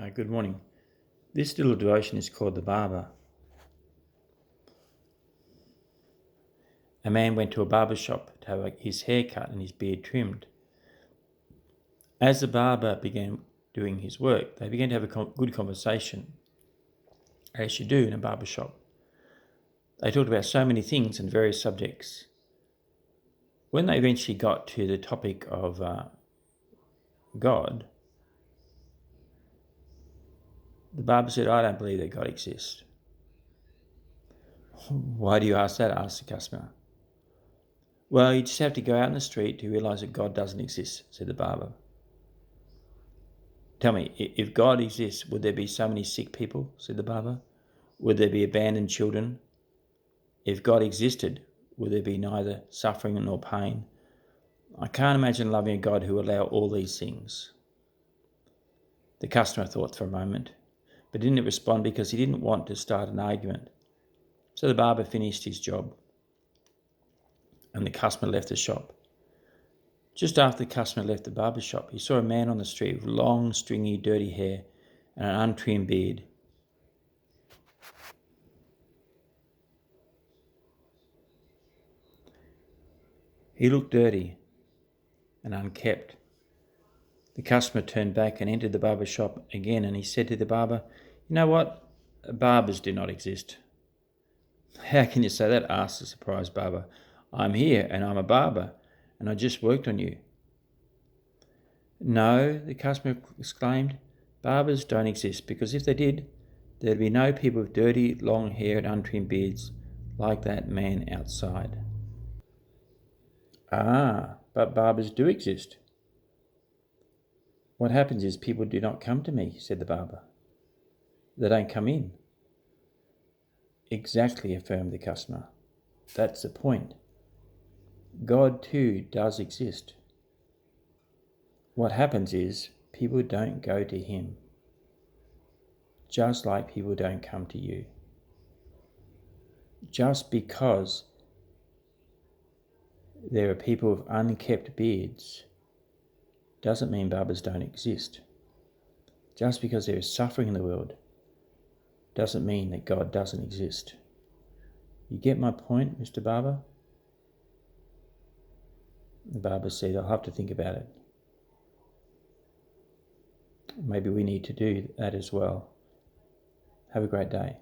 Good morning. This little devotion is called The Barber. A man went to a barber shop to have his hair cut and his beard trimmed. As the barber began doing his work, they began to have a good conversation, as you do in a barber shop. They talked about so many things and various subjects. When they eventually got to the topic of God, the barber said, "I don't believe that God exists." "Why do you ask that?" asked the customer. "Well, you just have to go out in the street to realise that God doesn't exist," said the barber. "Tell me, if God exists, would there be so many sick people?" said the barber. "Would there be abandoned children? If God existed, would there be neither suffering nor pain? I can't imagine loving a God who would allow all these things." The customer thought for a moment, but didn't respond because he didn't want to start an argument. So the barber finished his job, and the customer left the shop. Just after the customer left the barber shop, he saw a man on the street with long, stringy, dirty hair and an untrimmed beard. He looked dirty and unkempt. The customer turned back and entered the barber shop again, and he said to the barber, "You know what? Barbers do not exist." "How can you say that?" asked the surprised barber. "I'm here and I'm a barber, and I just worked on you." "No," the customer exclaimed, "barbers don't exist, because if they did, there'd be no people with dirty, long hair and untrimmed beards like that man outside." "Ah, but barbers do exist." "What happens is people do not come to me," said the barber. "They don't come in." "Exactly," affirmed the customer. "That's the point. God too does exist. What happens is people don't go to him, just like people don't come to you. Just because there are people with unkept beards doesn't mean barbers don't exist. Just because there is suffering in the world doesn't mean that God doesn't exist. You get my point, Mr. Barber?" The barber said, "I'll have to think about it. Maybe we need to do that as well. Have a great day."